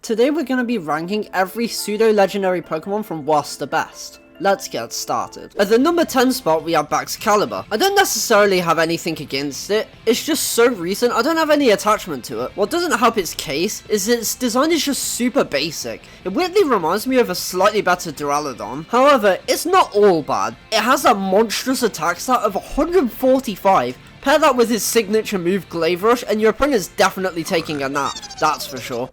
Today we're going to be ranking every pseudo-legendary Pokemon from worst to best. Let's get started. At the number 10 spot we have Baxcalibur. I don't necessarily have anything against it, it's just so recent I don't have any attachment to it. What doesn't help its case is its design is just super basic. It weirdly reminds me of a slightly better Duraludon. However, it's not all bad. It has a monstrous attack stat of 145. Pair that with his signature move Glaive Rush and your opponent's definitely taking a nap, that's for sure.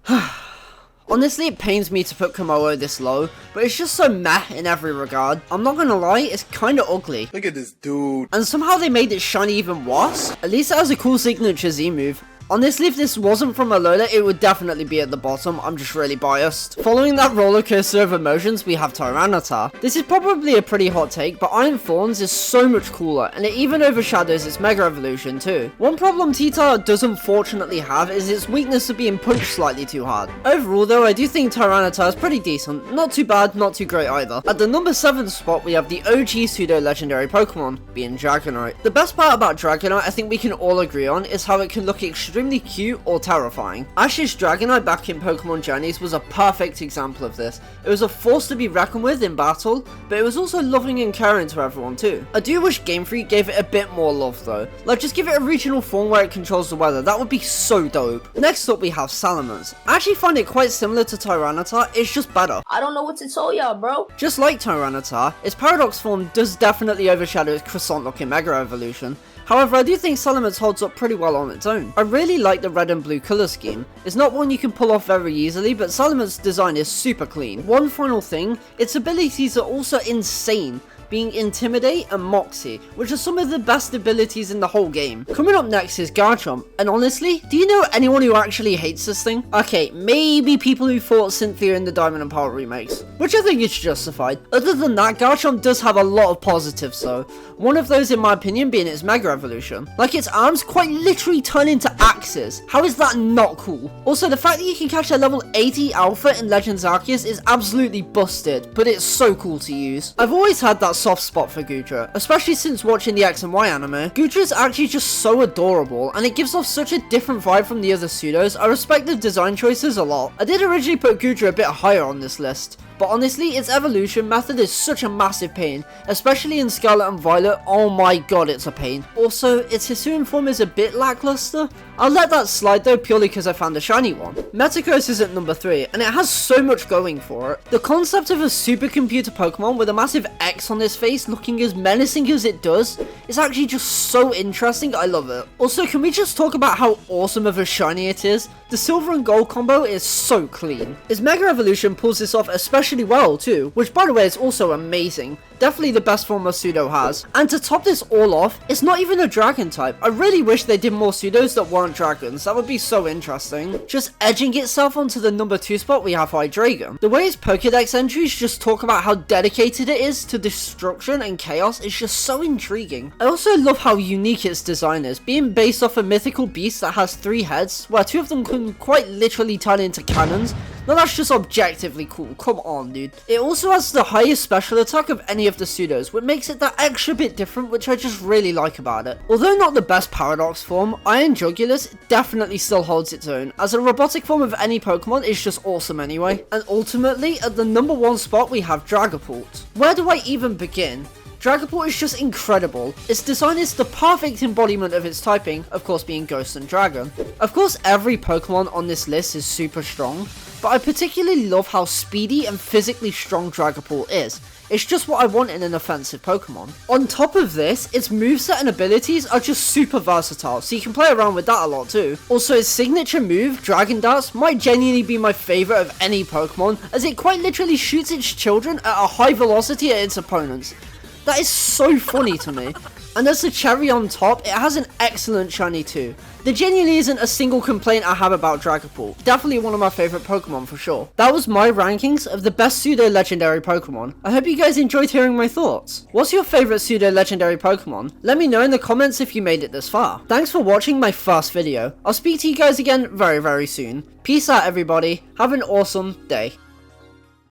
Honestly, it pains me to put Komodo this low, but it's just so meh in every regard. I'm not gonna lie, it's kinda ugly. Look at this dude. And somehow they made it shiny even worse. At least it has a cool signature Z move. Honestly, if this wasn't from Alola, it would definitely be at the bottom. I'm just really biased. Following that roller coaster of emotions, we have Tyranitar. This is probably a pretty hot take, but Iron Thorns is so much cooler, and it even overshadows its Mega Evolution too. One problem T-Tar does unfortunately have is its weakness of being punched slightly too hard. Overall though, I do think Tyranitar is pretty decent. Not too bad, not too great either. At the number 7 spot, we have the OG pseudo-legendary Pokemon, being Dragonite. The best part about Dragonite, I think we can all agree on, is how it can look extremely cute or terrifying. Ash's Dragonite back in Pokemon Journeys was a perfect example of this. It was a force to be reckoned with in battle, but it was also loving and caring to everyone too. I do wish Game Freak gave it a bit more love though. Like just give it a regional form where it controls the weather, that would be so dope. Next up we have Salamence. I actually find it quite similar to Tyranitar, it's just better. I don't know what to tell y'all, bro. Just like Tyranitar, its Paradox form does definitely overshadow its croissant looking Mega Evolution. However, I do think Salamence holds up pretty well on its own. I really like the red and blue colour scheme. It's not one you can pull off very easily, but Salamance's design is super clean. One final thing, its abilities are also insane, being Intimidate and Moxie, which are some of the best abilities in the whole game. Coming up next is Garchomp, and honestly, do you know anyone who actually hates this thing? Okay, maybe people who fought Cynthia in the Diamond and Pearl remakes, which I think is justified. Other than that, Garchomp does have a lot of positives though. One of those in my opinion being its Mega Evolution. Like its arms quite literally turn into axes. How is that not cool? Also, the fact that you can catch a level 80 Alpha in Legends Arceus is absolutely busted, but it's so cool to use. I've always had that soft spot for Goodra, especially since watching the X and Y anime. Goodra is actually just so adorable, and it gives off such a different vibe from the other pseudos. I respect the design choices a lot. I did originally put Goodra a bit higher on this list, but honestly, its evolution method is such a massive pain, especially in Scarlet and Violet. Oh my god, it's a pain. Also, its Hisuian form is a bit lackluster. I'll let that slide though, purely because I found a shiny one. Metacos is at number 3, and it has so much going for it. The concept of a supercomputer Pokemon with a massive X on its face looking as menacing as it does is actually just so interesting, I love it. Also, can we just talk about how awesome of a shiny it is? The silver and gold combo is so clean. Its Mega Evolution pulls this off especially well too, which by the way is also amazing. Definitely the best form a pseudo has. And to top this all off, it's not even a dragon type. I really wish they did more pseudos that weren't dragons. That would be so interesting. Just edging itself onto the number 2 spot, we have Hydreigon. The way its Pokédex entries just talk about how dedicated it is to destruction and chaos is just so intriguing. I also love how unique its design is, being based off a mythical beast that has 3 heads, where 2 of them can quite literally turn into cannons. Now that's just objectively cool, come on dude. It also has the highest special attack of any of the pseudos, which makes it that extra bit different, which I just really like about it. Although not the best Paradox form, Iron Jugulus definitely still holds its own, as a robotic form of any Pokemon is just awesome anyway. And ultimately, at the number 1 spot we have Dragapult. Where do I even begin? Dragapult is just incredible. Its design is the perfect embodiment of its typing, of course being Ghost and Dragon. Of course every Pokemon on this list is super strong, but I particularly love how speedy and physically strong Dragapult is. It's just what I want in an offensive Pokemon. On top of this, its moveset and abilities are just super versatile, so you can play around with that a lot too. Also, its signature move, Dragon Darts, might genuinely be my favourite of any Pokemon, as it quite literally shoots its children at a high velocity at its opponents. That is so funny to me. And as the cherry on top, it has an excellent shiny too. There genuinely isn't a single complaint I have about Dragapult. Definitely one of my favourite Pokemon for sure. That was my rankings of the best pseudo-legendary Pokemon. I hope you guys enjoyed hearing my thoughts. What's your favourite pseudo-legendary Pokemon? Let me know in the comments if you made it this far. Thanks for watching my first video. I'll speak to you guys again very, very soon. Peace out everybody. Have an awesome day.